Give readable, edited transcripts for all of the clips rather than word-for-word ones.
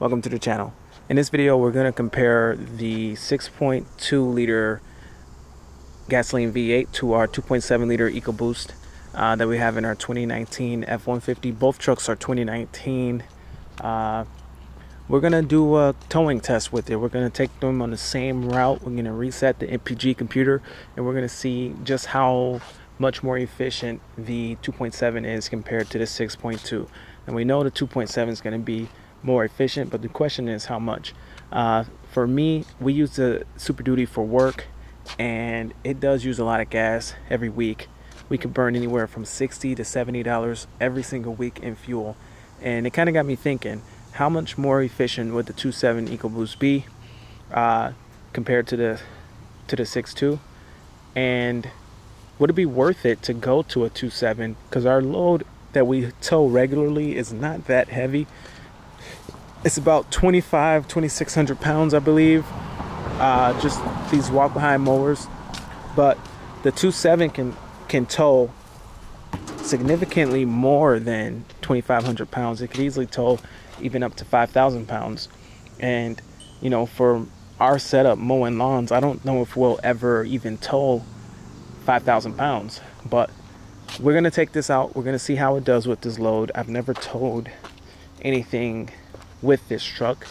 welcome to the channel. In this video we're going to compare the 6.2 liter gasoline V8 to our 2.7 liter EcoBoost that we have in our 2019 F-150. Both trucks are 2019. We're going to do a towing test with it. We're going to take them on the same route. We're going to reset the MPG computer and we're going to see just how much more efficient the 2.7 is compared to the 6.2. And we know the 2.7 is going to be more efficient, but the question is how much. For me, we use the Superduty for work, and it does use a lot of gas every week. We could burn anywhere from $60 to $70 every single week in fuel, and it kind of got me thinking, how much more efficient would the 2.7 EcoBoost be compared to the 6.2, and would it be worth it to go to a 2.7? Because our load that we tow regularly is not that heavy. It's about 2,600 pounds, I believe. Just these walk behind mowers. But the 2.7 can tow significantly more than 2,500 pounds. It could easily tow even up to 5,000 pounds. And you know, for our setup mowing lawns, I don't know if we'll ever even tow 5,000 pounds, but we're gonna take this out. We're gonna see how it does with this load. I've never towed anything with this truck.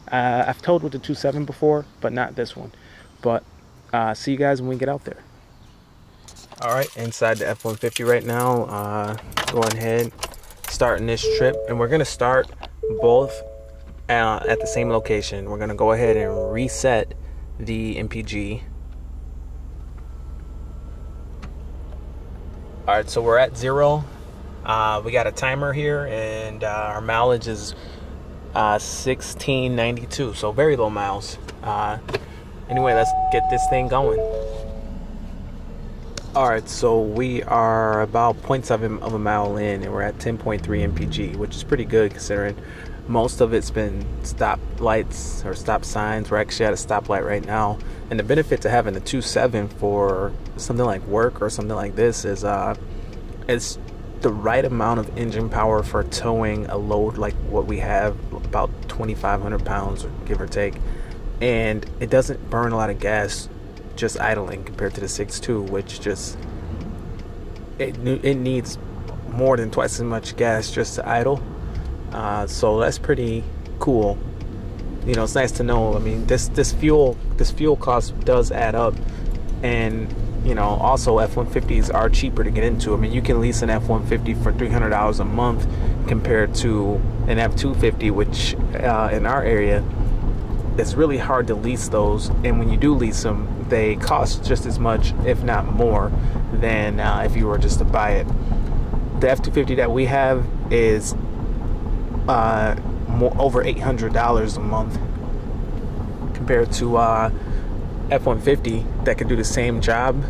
I've towed with the 2.7 before, but not this one. But see you guys when we get out there. All right, inside the F-150 right now. Going ahead, starting this trip, and we're gonna start both at the same location. We're gonna go ahead and reset the MPG. All right, so we're at 0. We got a timer here, and our mileage is 1692, so very low miles. Anyway, let's get this thing going. All right, so we are about 0.7 of a mile in, and we're at 10.3 mpg, which is pretty good considering most of it's been stop lights or stop signs. We're actually at a stoplight right now, and the benefit to having a 2.7 for something like work or something like this is it's the right amount of engine power for towing a load like what we have, about 2,500 pounds, give or take, and it doesn't burn a lot of gas just idling compared to the 6.2, which just it needs more than twice as much gas just to idle. So that's pretty cool. You know, it's nice to know. I mean, this fuel cost does add up, and you know, also F-150s are cheaper to get into. I mean, you can lease an F-150 for $300 a month compared to an F-250, which in our area, it's really hard to lease those. And when you do lease them, they cost just as much, if not more, than if you were just to buy it. The F-250 that we have is over $800 a month compared to F-150 that could do the same job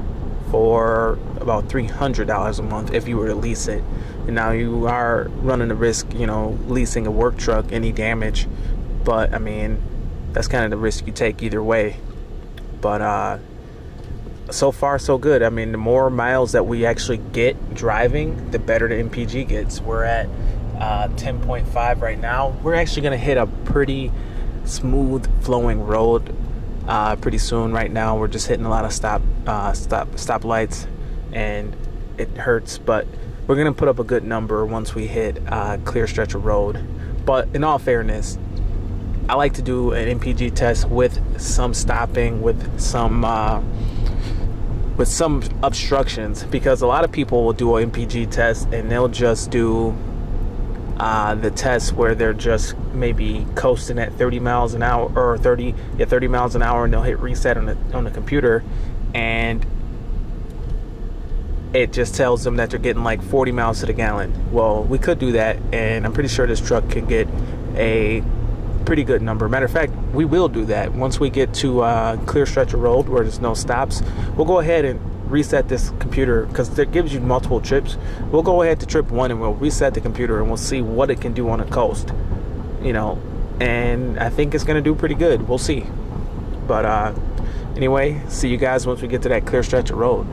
for about $300 a month if you were to lease it. And now you are running the risk, you know, leasing a work truck, any damage, but I mean, that's kind of the risk you take either way. But so far so good. I mean, the more miles that we actually get driving, the better the MPG gets. We're at 10.5 right now. We're actually gonna hit a pretty smooth flowing road pretty soon. Right now we're just hitting a lot of stop lights, and it hurts, but we're gonna put up a good number once we hit a clear stretch of road. But in all fairness, I like to do an MPG test with some stopping, with some obstructions, because a lot of people will do an MPG test and they'll just do the test where they're just maybe coasting at 30 miles an hour or 30 miles an hour, and they'll hit reset on the computer, and it just tells them that they're getting like 40 miles to the gallon. Well, we could do that, and I'm pretty sure this truck can get a pretty good number. Matter of fact, we will do that once we get to a clear stretch of road where there's no stops. We'll go ahead and reset this computer, because it gives you multiple trips. We'll go ahead to trip 1 and we'll reset the computer, and we'll see what it can do on the coast, you know, and I think it's gonna do pretty good. We'll see. But anyway, see you guys once we get to that clear stretch of road.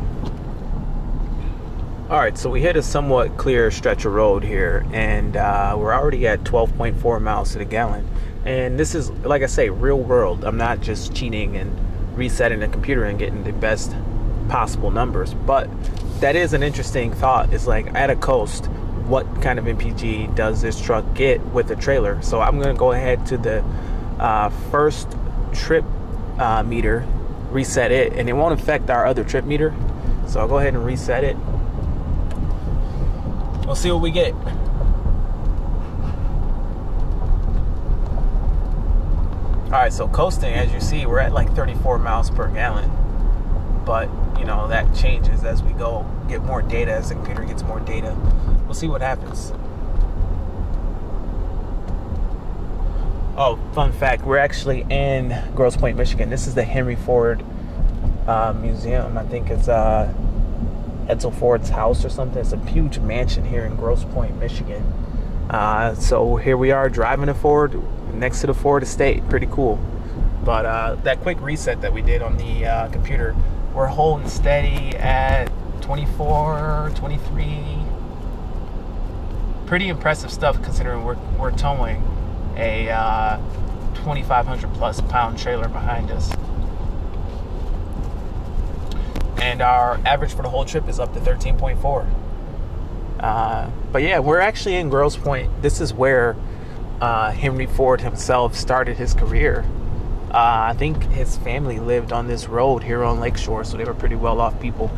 Alright, so we hit a somewhat clear stretch of road here, and we're already at 12.4 miles to the gallon. And this is, like I say, real world. I'm not just cheating and resetting the computer and getting the best possible numbers. But that is an interesting thought. It's like, at a coast, what kind of MPG does this truck get with a trailer? So I'm going to go ahead to the first trip meter, reset it, and it won't affect our other trip meter. So I'll go ahead and reset it. We'll see what we get. Alright, so coasting, as you see, we're at like 34 miles per gallon. But, you know, that changes as we go, get more data, as the computer gets more data. We'll see what happens. Oh, fun fact, we're actually in Grosse Pointe, Michigan. This is the Henry Ford Museum. I think it's Edsel Ford's house or something. It's a huge mansion here in Grosse Pointe, Michigan. So here we are driving a Ford next to the Ford estate. Pretty cool. But that quick reset that we did on the computer, we're holding steady at 24, 23. Pretty impressive stuff considering we're towing a 2,500 plus pound trailer behind us. And our average for the whole trip is up to 13.4. But yeah, we're actually in Grosse Pointe. This is where Henry Ford himself started his career. I think his family lived on this road here on Lakeshore, so they were pretty well off people,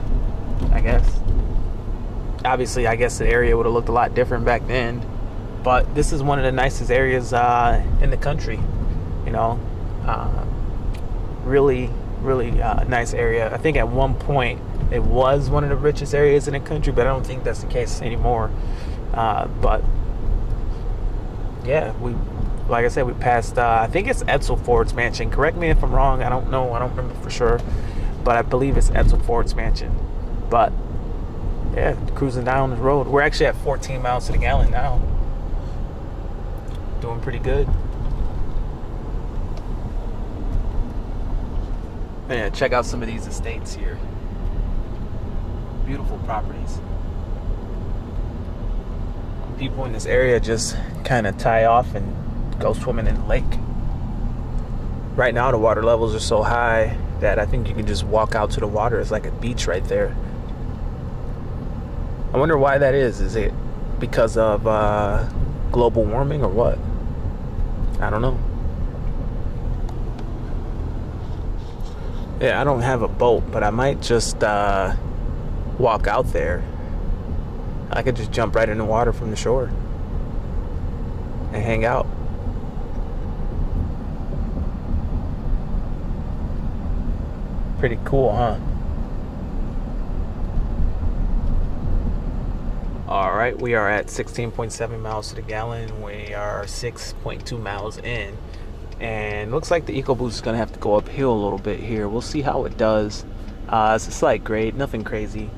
I guess. Obviously, I guess the area would have looked a lot different back then, but this is one of the nicest areas in the country. You know, really nice area. I think at one point it was one of the richest areas in the country, but I don't think that's the case anymore. But yeah, like I said, we passed I think it's Edsel Ford's mansion. Correct me if I'm wrong. I don't know. I don't remember for sure, but I believe it's Edsel Ford's mansion. But yeah, cruising down the road. We're actually at 14 miles to the gallon now. Doing pretty good. Yeah, check out some of these estates here. Beautiful properties. People in this area just kind of tie off and go swimming in the lake. Right now the water levels are so high that I think you can just walk out to the water. It's like a beach right there. I wonder why that is. Is it because of global warming or what? I don't know. Yeah, I don't have a boat, but I might just walk out there. I could just jump right in the water from the shore and hang out. Pretty cool, huh? Alright, we are at 16.7 miles to the gallon. We are 6.2 miles in. And looks like the EcoBoost is going to have to go uphill a little bit here. We'll see how it does. It's a slight grade, nothing crazy.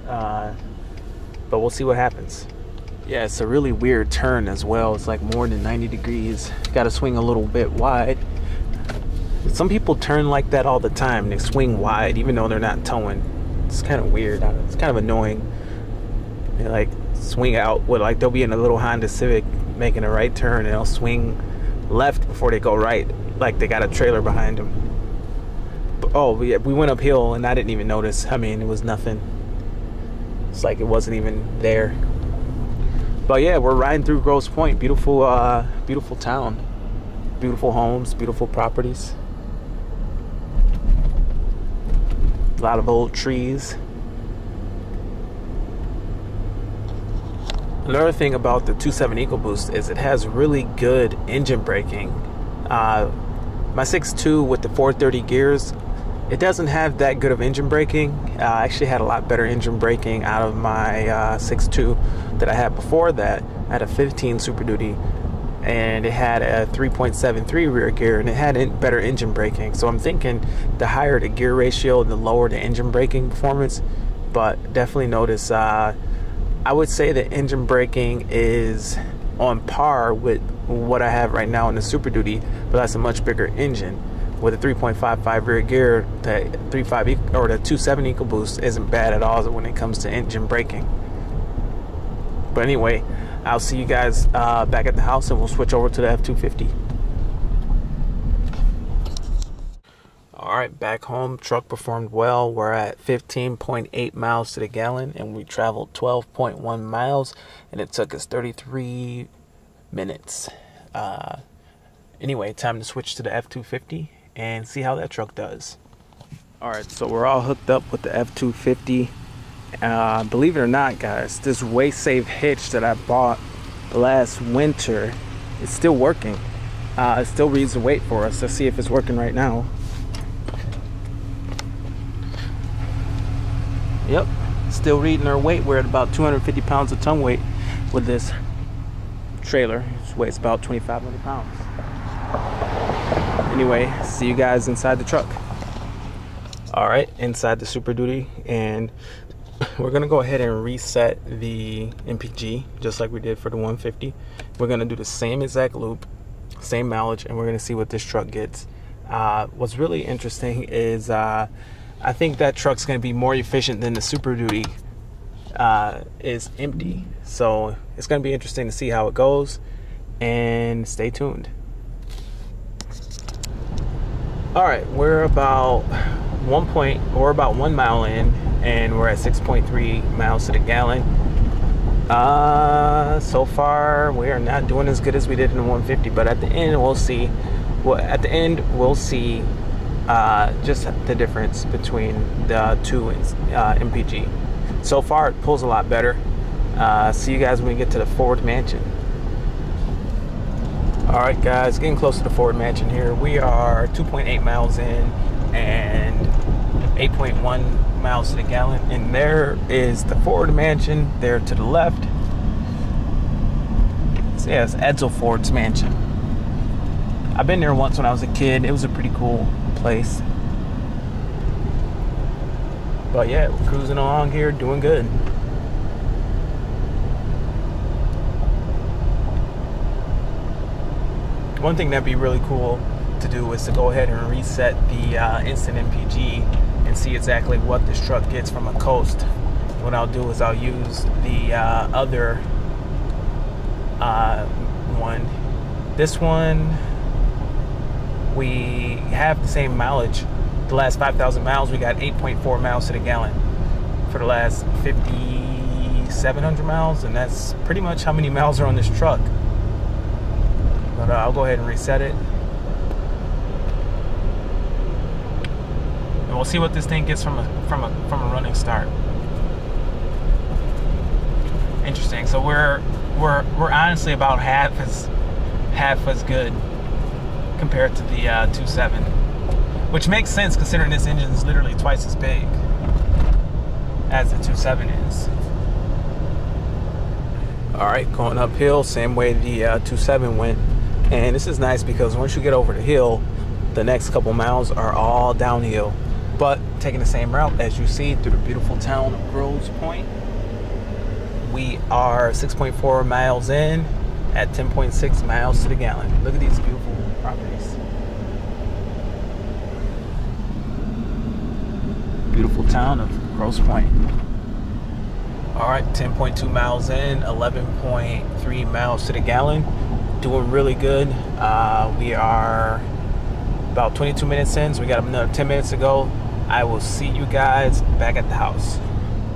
But we'll see what happens. Yeah, it's a really weird turn as well. It's like more than 90 degrees. Got to swing a little bit wide. Some people turn like that all the time. They swing wide even though they're not towing. It's kind of weird. It's kind of annoying. They like swing out with, like, they'll be in a little Honda Civic making a right turn and they'll swing left before they go right, like they got a trailer behind them. But, oh, we went uphill and I didn't even notice. I mean, it was nothing. It's like it wasn't even there. But yeah, we're riding through Grosse Pointe. Beautiful, beautiful town. Beautiful homes, beautiful properties. A lot of old trees. Another thing about the 2.7 EcoBoost is it has really good engine braking. My 6.2 with the 430 gears, it doesn't have that good of engine braking. I actually had a lot better engine braking out of my 6.2 that I had before that. I had a 15 Super Duty and it had a 3.73 rear gear and it had better engine braking. So I'm thinking the higher the gear ratio, the lower the engine braking performance. But definitely notice, I would say the engine braking is on par with what I have right now in the Super Duty, but that's a much bigger engine. With a 3.55 rear gear, the 2.7 EcoBoost isn't bad at all when it comes to engine braking. But anyway, I'll see you guys back at the house, and we'll switch over to the F-250. All right, back home. Truck performed well. We're at 15.8 miles to the gallon, and we traveled 12.1 miles, and it took us 33 minutes. Anyway, time to switch to the F-250 and see how that truck does. All right, so we're all hooked up with the F-250. Believe it or not, guys, this weight safe hitch that I bought last winter is still working. It still reads the weight for us. Let's see if it's working right now. Yep, still reading our weight. We're at about 250 pounds of tongue weight with this trailer. It weighs about 2,500 pounds. Anyway, see you guys inside the truck. All right, inside the Superduty, and we're gonna go ahead and reset the MPG just like we did for the 150. We're gonna do the same exact loop, same mileage, and we're gonna see what this truck gets. What's really interesting is I think that truck's gonna be more efficient than the Superduty is empty. So it's gonna be interesting to see how it goes, and stay tuned. All right, we're about 1 mile in, and we're at 6.3 miles to the gallon. So far we are not doing as good as we did in the 150, but at the end we'll see. Well, at the end we'll see just the difference between the two MPG. So far it pulls a lot better. See you guys when we get to the Ford Mansion. All right, guys, getting close to the Ford Mansion here. We are 2.8 miles in and 8.1 miles to the gallon, and there is the Ford Mansion there to the left. So yeah, it's Edsel Ford's mansion. I've been there once when I was a kid. It was a pretty cool place. But yeah, we're cruising along here, doing good. One thing that'd be really cool to do is to go ahead and reset the instant MPG and see exactly what this truck gets from a coast. What I'll do is I'll use the other one. This one, we have the same mileage. The last 5,000 miles, we got 8.4 miles to the gallon for the last 5,700 miles, and that's pretty much how many miles are on this truck. But I'll go ahead and reset it. And we'll see what this thing gets from a running start. Interesting. So we're honestly about half as good compared to the 2.7, which makes sense considering this engine is literally twice as big as the 2.7 is. All right, going uphill, same way the 2.7 went. And this is nice because once you get over the hill, the next couple miles are all downhill, but taking the same route as you see through the beautiful town of Groves Point. We are 6.4 miles in at 10.6 miles to the gallon. Look at these beautiful properties. Beautiful town of Groves Point. All right, 10.2 miles in, 11.3 miles to the gallon. Doing really good. We are about 22 minutes in, so we got another 10 minutes to go. I will see you guys back at the house.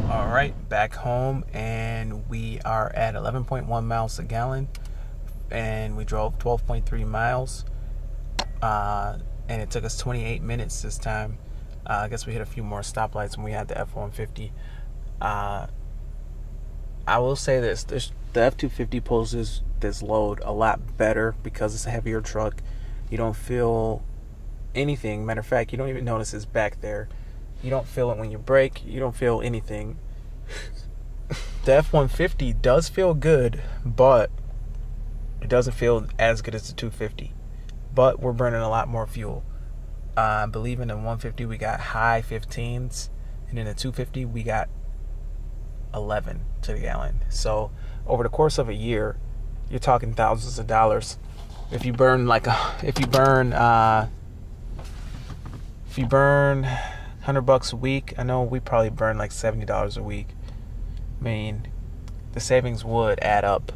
All right, back home, and we are at 11.1 miles a gallon, and we drove 12.3 miles, and it took us 28 minutes this time. I guess we hit a few more stoplights when we had the F-150. I will say this, the F-250 pulls this load a lot better because it's a heavier truck. You don't feel anything. Matter of fact, you don't even notice it's back there. You don't feel it when you brake. You don't feel anything. The F-150 does feel good, but it doesn't feel as good as the 250. But we're burning a lot more fuel. I believe in the 150 we got high 15s, and in the 250 we got 11 to the gallon. So over the course of a year, you're talking thousands of dollars. If you burn if you burn $100 a week, I know we probably burn like $70 a week. I mean, the savings would add up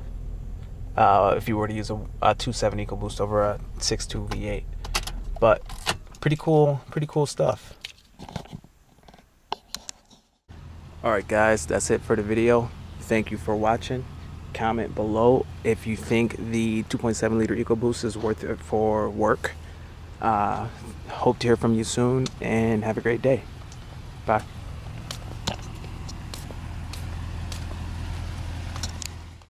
if you were to use a 2.7 EcoBoost over a 6.2 V8. But pretty cool stuff. Alright guys, that's it for the video. Thank you for watching. Comment below if you think the 2.7 liter EcoBoost is worth it for work. Hope to hear from you soon, and have a great day. Bye.